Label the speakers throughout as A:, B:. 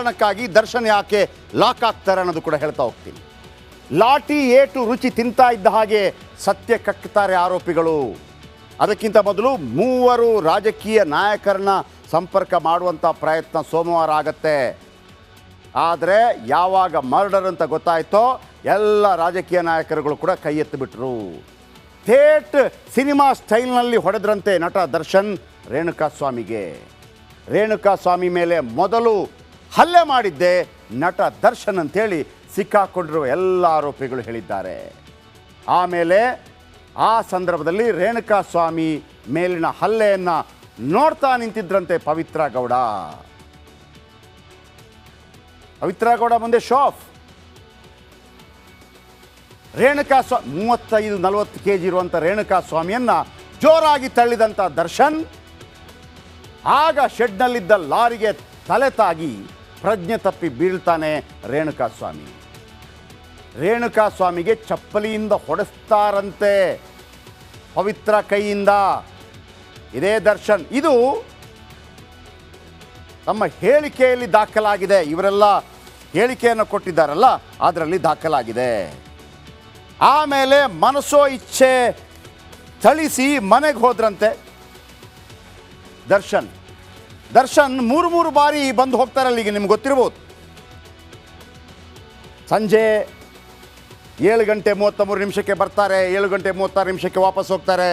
A: ಕಾರಣಕ್ಕಾಗಿ ದರ್ಶನ್ ಯಾಕೆ ಲಾಕ್ ಆಗ್ತಾರೆ ಅನ್ನೋದು ಕೂಡ ಹೇಳ್ತಾ ಹೋಗ್ತೀನಿ. ಲಾಠಿ ಏಟು ರುಚಿ ತಿಂತಾ ಇದ್ದ ಹಾಗೆ ಸತ್ಯ ಕಕ್ಕುತ್ತಾರೆ ಆರೋಪಿಗಳು. ಅದಕ್ಕಿಂತ ಮೊದಲು 3 ರಾಜಕೀಯ ನಾಯಕರನ್ನ ಸಂಪರ್ಕ ಮಾಡುವಂಥ ಪ್ರಯತ್ನ ಸೋಮವಾರ ಆಗತ್ತೆ. ಆದರೆ ಯಾವಾಗ ಮರ್ಡರ್ ಅಂತ ಗೊತ್ತಾಯ್ತೋ ಎಲ್ಲ ರಾಜಕೀಯ ನಾಯಕರುಗಳು ಕೂಡ ಕೈ ಎತ್ತಿಬಿಟ್ರು. ಥೇಟ್ ಸಿನಿಮಾ ಸ್ಟೈಲ್ನಲ್ಲಿ ಹೊಡೆದ್ರಂತೆ ನಟ ದರ್ಶನ್ ರೇಣುಕಾಸ್ವಾಮಿಗೆ. ರೇಣುಕಾಸ್ವಾಮಿ ಮೇಲೆ ಮೊದಲು ಹಲ್ಲೆ ಮಾಡಿದ್ದೆ ನಟ ದರ್ಶನ್ ಅಂತೇಳಿ ಸಿಕ್ಕಾಕೊಂಡಿರುವ ಎಲ್ಲ ಆರೋಪಿಗಳು ಹೇಳಿದ್ದಾರೆ. ಆಮೇಲೆ ಆ ಸಂದರ್ಭದಲ್ಲಿ ರೇಣುಕಾಸ್ವಾಮಿ ಮೇಲಿನ ಹಲ್ಲೆಯನ್ನು ನೋಡ್ತಾ ನಿಂತಿದ್ರಂತೆ ಪವಿತ್ರ ಗೌಡ ಮುಂದೆ ಶೋ ಆಫ್. ರೇಣುಕಾಸ್ವಾಮಿ 35-40 kg ಇರುವಂಥ ರೇಣುಕಾಸ್ವಾಮಿಯನ್ನು ಜೋರಾಗಿ ತಳ್ಳಿದಂಥ ದರ್ಶನ್ ಆಗ ಶೆಡ್ನಲ್ಲಿದ್ದ ಲಾರಿಗೆ ತಲೆ ತಾಗಿ ಪ್ರಜ್ಞೆ ತಪ್ಪಿ ಬೀಳ್ತಾನೆ ರೇಣುಕಾಸ್ವಾಮಿಗೆ ಚಪ್ಪಲಿಯಿಂದ ಹೊಡೆಸ್ತಾರಂತೆ ಪವಿತ್ರ ಕೈಯಿಂದ. ಇದೇ ದರ್ಶನ್, ಇದು ತಮ್ಮ ಹೇಳಿಕೆಯಲ್ಲಿ ದಾಖಲಾಗಿದೆ. ಇವರೆಲ್ಲ ಹೇಳಿಕೆಯನ್ನು ಕೊಟ್ಟಿದ್ದಾರಲ್ಲ, ಅದರಲ್ಲಿ ದಾಖಲಾಗಿದೆ. ಆಮೇಲೆ ಮನಸೋ ಇಚ್ಛೆ ಥಳಿಸಿ ಮನೆಗೆ ಹೋದ್ರಂತೆ ದರ್ಶನ್ 3 ಬಾರಿ ಬಂದು ಹೋಗ್ತಾರಲ್ಲ. ಈಗ ನಿಮ್ಗೆ ಗೊತ್ತಿರ್ಬೋದು, ಸಂಜೆ 7:33 ಬರ್ತಾರೆ, 7:36 ವಾಪಸ್ ಹೋಗ್ತಾರೆ,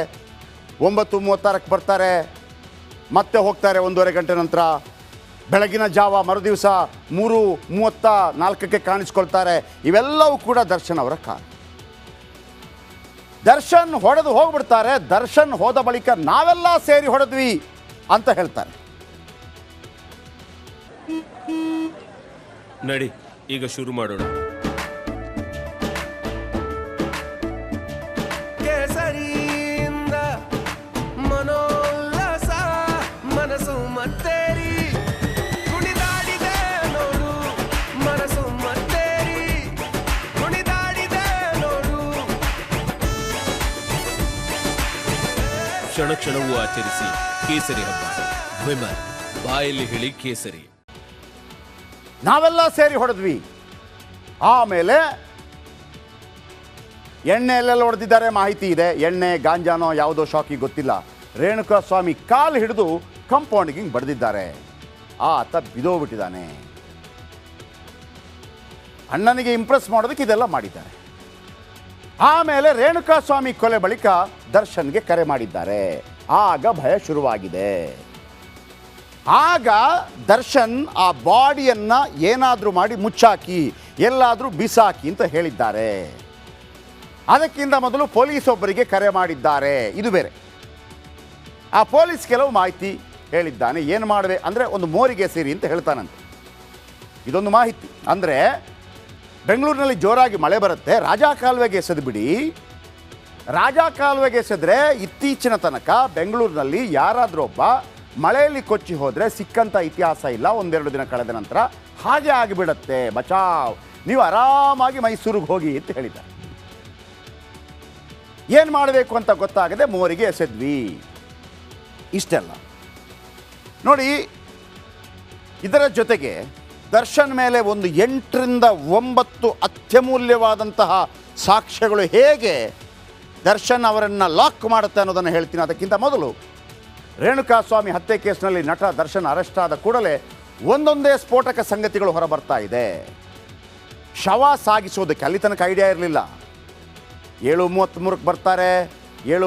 A: 9:36 ಬರ್ತಾರೆ, ಮತ್ತೆ ಹೋಗ್ತಾರೆ 1.5 ಗಂಟೆ ನಂತರ. ಬೆಳಗಿನ ಜಾವ ಮರುದಿವಸ 3:34 ಕಾಣಿಸ್ಕೊಳ್ತಾರೆ. ಇವೆಲ್ಲವೂ ಕೂಡ ದರ್ಶನ್ ಅವರ ಕಾರಣ. ದರ್ಶನ್ ಹೊಡೆದು ಹೋಗ್ಬಿಡ್ತಾರೆ. ದರ್ಶನ್ ಹೋದ ಬಳಿಕ ನಾವೆಲ್ಲ ಸೇರಿ ಹೊಡೆದ್ವಿ ಅಂತ ಹೇಳ್ತಾರೆ.
B: ನಡಿ ಈಗ ಶುರು ಮಾಡೋಣ.
C: ಕೇಸರಿಯಿಂದ ಮನೋಲ್ಲಾಸ ಮನಸ್ಸು ಮತ್ತೇರಿ ಕುಣಿದಾಡಿದೆ ನೋಡು, ಮನಸ್ಸು ಮತ್ತೇರಿ ಕುಣಿದಾಡಿದೆ ನೋಡು.
B: ಕ್ಷಣ ಕ್ಷಣವೂ ಆಚರಿಸಿ ಕೇಸರಿ ಹಬ್ಬ. ವಿಮಲ್ ಬಾಯಲ್ಲಿ ಹೇಳಿ ಕೇಸರಿ.
A: ನಾವೆಲ್ಲ ಸೇರಿ ಹೊಡೆದ್ವಿ. ಆಮೇಲೆ ಎಣ್ಣೆ ಎಲ್ಲೆಲ್ಲ ಹೊಡೆದಿದ್ದಾರೆ ಮಾಹಿತಿ ಇದೆ. ಎಣ್ಣೆ ಗಾಂಜಾನೋ ಯಾವುದೋ ಶಾಕಿ ಗೊತ್ತಿಲ್ಲ. ರೇಣುಕಾಸ್ವಾಮಿ ಕಾಲು ಹಿಡಿದು ಕಾಂಪೌಂಡ್ಗೆ ಬಡಿದಿದ್ದಾರೆ. ಆತ ಬಿದೋಗ್ಬಿಟ್ಟಿದ್ದಾನೆ. ಅಣ್ಣನಿಗೆ ಇಂಪ್ರೆಸ್ ಮಾಡೋದಕ್ಕೆ ಇದೆಲ್ಲ ಮಾಡಿದ್ದಾರೆ. ಆಮೇಲೆ ರೇಣುಕಾಸ್ವಾಮಿ ಕೊಲೆ ಬಳಿಕ ದರ್ಶನ್ಗೆ ಕರೆ ಮಾಡಿದ್ದಾರೆ. ಆಗ ಭಯ ಶುರುವಾಗಿದೆ. ಆಗ ದರ್ಶನ್ ಆ ಬಾಡಿಯನ್ನು ಏನಾದರೂ ಮಾಡಿ ಮುಚ್ಚಾಕಿ, ಎಲ್ಲಾದರೂ ಬಿಸಾಕಿ ಅಂತ ಹೇಳಿದ್ದಾರೆ. ಅದಕ್ಕಿಂತ ಮೊದಲು ಪೊಲೀಸ್ ಒಬ್ಬರಿಗೆ ಕರೆ ಮಾಡಿದ್ದಾರೆ. ಇದು ಬೇರೆ. ಆ ಪೊಲೀಸ್ ಕೆಲವು ಮಾಹಿತಿ ಹೇಳಿದ್ದಾನೆ. ಏನು ಮಾಡಬೇಕು ಅಂದರೆ ಒಂದು ಮೋರಿಗೆ ಸೇರಿ ಅಂತ ಹೇಳ್ತಾನಂತೆ. ಇದೊಂದು ಮಾಹಿತಿ. ಅಂದರೆ ಬೆಂಗಳೂರಿನಲ್ಲಿ ಜೋರಾಗಿ ಮಳೆ ಬರುತ್ತೆ, ರಾಜಾ ಕಾಲುವೆಗೆ ಎಸೆದು ಬಿಡಿ. ರಾಜಾ ಕಾಲುವೆಗೆ ಎಸೆದ್ರೆ ಇತ್ತೀಚಿನ ತನಕ ಬೆಂಗಳೂರಿನಲ್ಲಿ ಯಾರಾದರೂ ಒಬ್ಬ ಮಳೆಯಲ್ಲಿ ಕೊಚ್ಚಿ ಹೋದರೆ ಸಿಕ್ಕಂಥ ಇತಿಹಾಸ ಇಲ್ಲ. 1-2 ದಿನ ಕಳೆದ ನಂತರ ಹಾಗೆ ಆಗಿಬಿಡತ್ತೆ. ಬಚಾವ್, ನೀವು ಆರಾಮಾಗಿ ಮೈಸೂರಿಗೆ ಹೋಗಿ ಅಂತ ಹೇಳಿದ್ದಾರೆ. ಏನು ಮಾಡಬೇಕು ಅಂತ ಗೊತ್ತಾಗದೆ ಮೋರಿಗೆ ಎಸೆದ್ವಿ. ಇಷ್ಟೆಲ್ಲ ನೋಡಿ. ಇದರ ಜೊತೆಗೆ ದರ್ಶನ್ ಮೇಲೆ ಒಂದು 8-9 ಅತ್ಯಮೂಲ್ಯವಾದಂತಹ ಸಾಕ್ಷ್ಯಗಳು ಹೇಗೆ ದರ್ಶನ್ ಅವರನ್ನು ಲಾಕ್ ಮಾಡುತ್ತೆ ಅನ್ನೋದನ್ನು ಹೇಳ್ತೀನಿ. ಅದಕ್ಕಿಂತ ಮೊದಲು ರೇಣುಕಾಸ್ವಾಮಿ ಹತ್ಯೆ ಕೇಸ್ನಲ್ಲಿ ನಟ ದರ್ಶನ್ ಅರೆಸ್ಟ್ ಆದ ಕೂಡಲೇ ಒಂದೊಂದೇ ಸ್ಫೋಟಕ ಸಂಗತಿಗಳು ಹೊರಬರ್ತಾ ಇದೆ. ಶವ ಸಾಗಿಸೋದಕ್ಕೆ ಅಲ್ಲಿ ತನಕ ಐಡಿಯಾ ಇರಲಿಲ್ಲ. 7:33 ಬರ್ತಾರೆ, 7